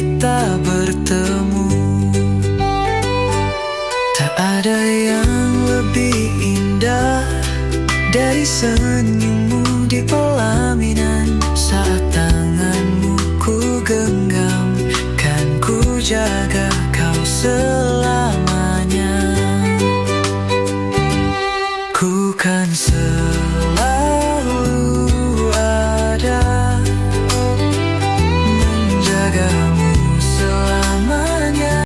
kita bertemu. Tak ada yang lebih indah dari senyummu di pelaminan. Saat tanganmu ku genggam, kan ku jaga kau selamanya. Ku kan